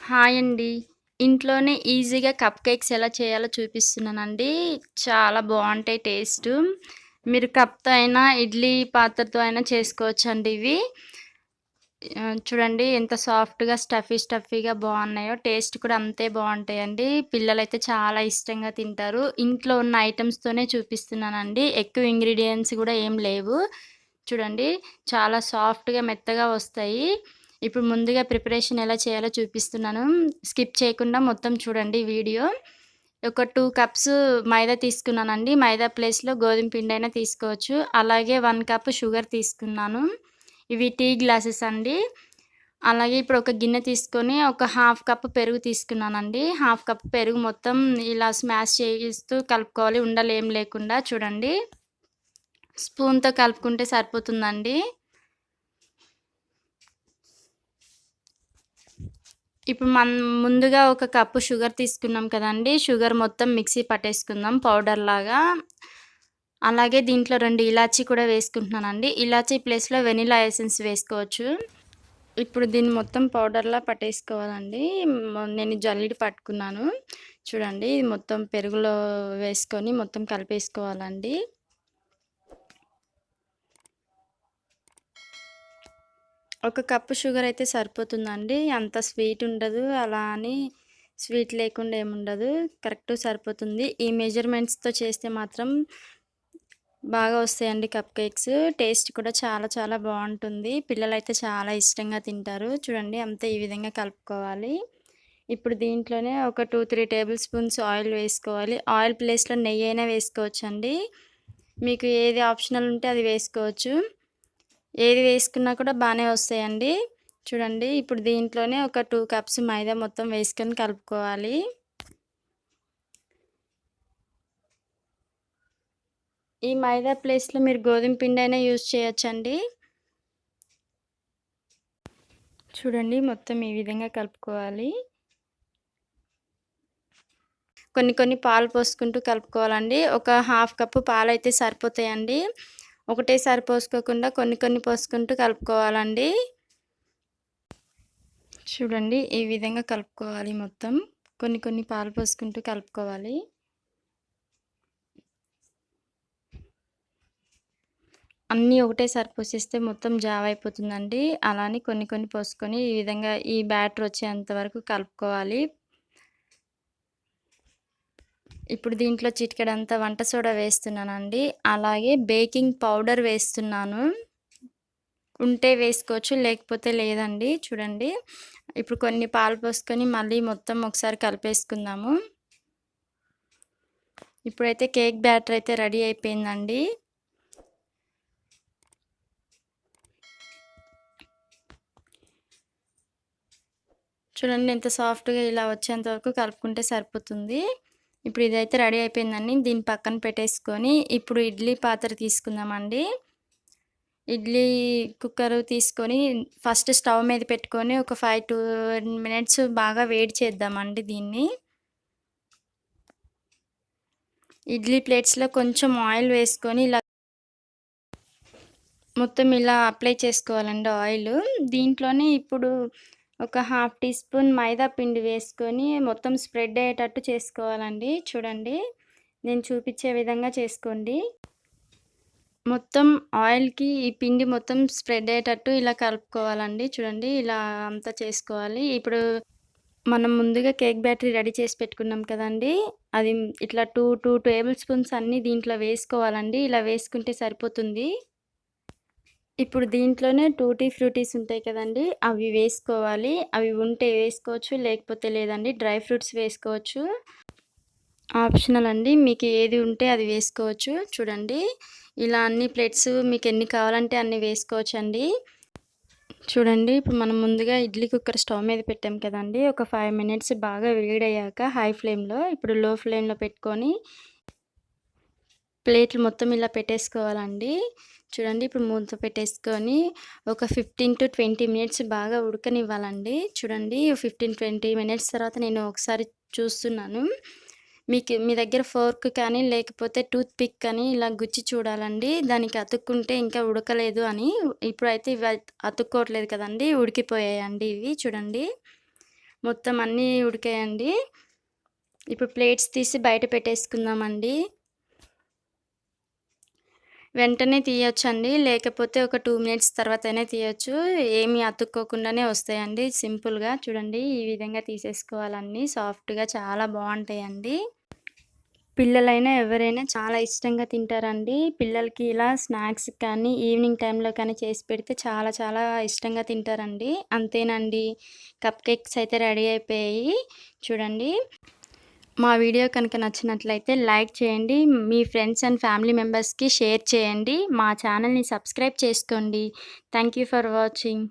Hi అండి. ఇంట్లోనే ఈజీగా కప్ కేక్స్ ఎలా చేయాలో చూపిస్తున్నానండి. చాలా బావుంటాయి టేస్టు. మీరు కప్‌తో అయినా, ఇడ్లీ పాత్రతో అయినా చేసుకోవచ్చండి ఇవి. చూడండి ఎంత సాఫ్ట్‌గా, స్టఫీగా బావున్నాయో. టేస్ట్ కూడా అంతే బావుంటాయండి. పిల్లలైతే చాలా ఇష్టంగా తింటారు. ఇంట్లో ఉన్న ఐటెమ్స్‌తోనే చూపిస్తున్నానండి. ఎక్కువ ఇంగ్రీడియెంట్స్ గూడా ఏం లేవు. చూడండి చాలా సాఫ్ట్‌గా, మెత్తగా వస్తాయి. ఇప్పుడు ముందుగా ప్రిపరేషన్ ఎలా చేయాలో చూపిస్తున్నాను. స్కిప్ చేయకుండా మొత్తం చూడండి వీడియో. ఒక 2 కప్స్ మైదా తీసుకున్నానండి. మైదా ప్లేస్‌లో గోధుమ పిండైనా తీసుకోవచ్చు. అలాగే 1 కప్ షుగర్ తీసుకున్నాను. ఇవి టీ గ్లాసెస్ అండి. అలాగే ఇప్పుడు ఒక గిన్నె తీసుకొని ఒక హాఫ్ కప్ పెరుగు తీసుకున్నానండి. హాఫ్ కప్ పెరుగు మొత్తం ఇలా స్మాష్ చేస్తూ కలుపుకోవాలి ఉండలేం లేకుండా చూడండి. స్పూన్‌తో కలుపుకుంటే సరిపోతుందండి. ఇప్పుడు ముందుగా ఒక కప్పు షుగర్ తీసుకున్నాం కదండీ! షుగర్ మొత్తం మిక్సీ పట్టేసుకుందాం పౌడర్‌లాగా. అలాగే దీంట్లో 2 ఇలాచీ కూడా వేసుకుంటున్నానండి. ఇలాచీ ప్లేస్‌లో వెనిల్లా ఎసెన్స్ వేసుకోవచ్చు. ఇప్పుడు దీన్ని మొత్తం పౌడర్‌లా పట్టేసుకోవాలండి. నేను జల్లెడ పట్టుకున్నాను. చూడండి ఇది మొత్తం పెరుగులో వేసుకొని మొత్తం కలిపేసుకోవాలండి. ఒక కప్పు షుగర్ అయితే సరిపోతుందండి. అంత స్వీట్ ఉండదు. అలా అని స్వీట్ లేకుండా ఏముండదు. కరెక్ట్ సరిపోతుంది. ఈ మెజర్‌మెంట్స్‌తో చేస్తే మాత్రం బాగా వస్తాయండి కప్ కేక్స్. టేస్ట్ కూడా చాలా చాలా బావుంటుంది. పిల్లలైతే చాలా ఇష్టంగా తింటారు. చూడండి అంతా ఈ విధంగా కలుపుకోవాలి. ఇప్పుడు దీంట్లోనే ఒక 2, 3 టేబుల్ స్పూన్స్ ఆయిల్ వేసుకోవాలి. ఆయిల్ ప్లేస్‌లో నెయ్యైనా వేసుకోవచ్చండి. మీకు ఏది ఆప్షనల్ ఉంటే అది వేసుకోవచ్చు. ఏది వేసుకున్నా కూడా బానే వస్తాయండి. చూడండి ఇప్పుడు దీంట్లోనే ఒక 2 కప్స్ మైదా మొత్తం వేసుకొని కలుపుకోవాలి. ఈ మైదా ప్లేస్‌లో మీరు గోధుమ పిండైనా యూజ్ చేయొచ్చండి. చూడండి మొత్తం ఈ విధంగా కలుపుకోవాలి. కొన్ని కొన్ని పాలు పోసుకుంటూ కలుపుకోవాలండి. ఒక హాఫ్ కప్పు పాలైతే సరిపోతాయండి. ఒకటేసారి పోసుకోకుండా కొన్ని కొన్ని పోసుకుంటూ కలుపుకోవాలండి. చూడండి ఈ విధంగా కలుపుకోవాలి మొత్తం. కొన్ని కొన్ని పాలు పోసుకుంటూ కలుపుకోవాలి. అన్నీ ఒకటేసారి పోసేస్తే మొత్తం జావ అయిపోతుందండి. అలా అని కొన్ని కొన్ని పోసుకొని ఈ విధంగా ఈ బ్యాటర్ వచ్చేంత వరకు కలుపుకోవాలి. ఇప్పుడు దీంట్లో చిటికెడంతా వంట సోడా వేస్తున్నానండి. అలాగే బేకింగ్ పౌడర్ వేస్తున్నాను. ఉంటే వేసుకోవచ్చు లేకపోతే లేదండి. చూడండి. ఇప్పుడు కొన్ని పాలు పోసుకొని మళ్ళీ మొత్తం ఒకసారి కలిపేసుకుందాము. ఇప్పుడైతే కేక్ బ్యాటర్ అయితే రెడీ అయిపోయిందండి. చూడండి ఎంత సాఫ్ట్‌గా ఇలా వచ్చేంత వరకు కలుపుకుంటే సరిపోతుంది. ఇప్పుడు ఇదైతే రెడీ అయిపోయిందండి. దీన్ని పక్కన పెట్టేసుకొని ఇప్పుడు ఇడ్లీ పాత్ర తీసుకుందామండి. ఇడ్లీ కుక్కరు తీసుకొని ఫస్ట్ స్టవ్ మీద పెట్టుకొని ఒక 5-10 మినిట్స్ బాగా వేడి చేద్దామండి దీన్ని. ఇడ్లీ ప్లేట్స్‌లో కొంచెం ఆయిల్ వేసుకొని ఇలా మొత్తం ఇలా అప్లై చేసుకోవాలండి ఆయిలు. దీంట్లోనే ఇప్పుడు ఒక హాఫ్ టీ స్పూన్ మైదా పిండి వేసుకొని మొత్తం స్ప్రెడ్ అయ్యేటట్టు చేసుకోవాలండి. చూడండి. నేను చూపిచ్చే విధంగా చేసుకోండి. మొత్తం ఆయిల్‌కి ఈ పిండి మొత్తం స్ప్రెడ్ అయ్యేటట్టు ఇలా కలుపుకోవాలండి. చూడండి ఇలా అంతా చేసుకోవాలి. ఇప్పుడు మనం ముందుగా కేక్ బ్యాటరీ రెడీ చేసి పెట్టుకున్నాం కదండీ! అది ఇట్లా 2 టేబుల్ స్పూన్స్ అన్నీ దీంట్లో వేసుకోవాలండి. ఇలా వేసుకుంటే సరిపోతుంది. ఇప్పుడు దీంట్లోనే టూటీ ఫ్రూటీస్ ఉంటాయి కదండీ! అవి వేసుకోవాలి. అవి ఉంటే వేసుకోవచ్చు. లేకపోతే లేదండి. డ్రై ఫ్రూట్స్ వేసుకోవచ్చు. ఆప్షనల్ అండి. మీకు ఏది ఉంటే అది వేసుకోవచ్చు. చూడండి. ఇలా అన్ని ప్లేట్స్ మీకెన్ని కావాలంటే అన్ని వేసుకోవచ్చండి. చూడండి ఇప్పుడు మనం ముందుగా ఇడ్లీ కుక్కర్ స్టవ్ మీద పెట్టాం కదండీ! ఒక 5 మినిట్స్ బాగా వేడయ్యాక హై ఫ్లేమ్‌లో ఇప్పుడు లో ఫ్లేమ్‌లో పెట్టుకొని ప్లేట్లు మొత్తం ఇలా పెట్టేసుకోవాలండి. చూడండి ఇప్పుడు మూత పెట్టేసుకొని ఒక 15-20 మినిట్స్ బాగా ఉడకనివ్వాలండి. చూడండి 15-20 మినిట్స్ తర్వాత నేను ఒకసారి చూస్తున్నాను. మీ దగ్గర ఫోర్క్ కానీ లేకపోతే టూత్ పిక్ కానీ ఇలా గుచ్చి చూడాలండి. దానికి అతుక్కుంటే ఇంకా ఉడకలేదు అని. ఇప్పుడైతే ఇవి అతుక్కోవట్లేదు కదండీ! ఉడికిపోయాయండి ఇవి చూడండి. మొత్తం అన్నీ ఉడికాయండి. ఇప్పుడు ప్లేట్స్ తీసి బయట పెట్టేసుకుందామండి. వెంటనే తీయొచ్చండి. లేకపోతే ఒక 2 మినిట్స్ తర్వాతైనా తీయొచ్చు. ఏమి అతుక్కోకుండానే వస్తాయండి సింపుల్‌గా. చూడండి ఈ విధంగా తీసేసుకోవాలన్నీ. సాఫ్ట్‌గా చాలా బావుంటాయండి. పిల్లలైనా, ఎవరైనా చాలా ఇష్టంగా తింటారండి. పిల్లలకి ఇలా స్నాక్స్‌కి కానీ, ఈవినింగ్ టైమ్‌లో కానీ చేసి పెడితే చాలా చాలా ఇష్టంగా తింటారండి. అంతేనండి. కప్ కేక్స్ అయితే రెడీ అయిపోయాయి. చూడండి. మా వీడియో కనుక నచ్చినట్లయితే లైక్ చేయండి. మీ ఫ్రెండ్స్ అండ్ ఫ్యామిలీ మెంబర్స్‌కి షేర్ చేయండి. మా ఛానల్‌ని సబ్స్క్రైబ్ చేసుకోండి. Thank you for watching.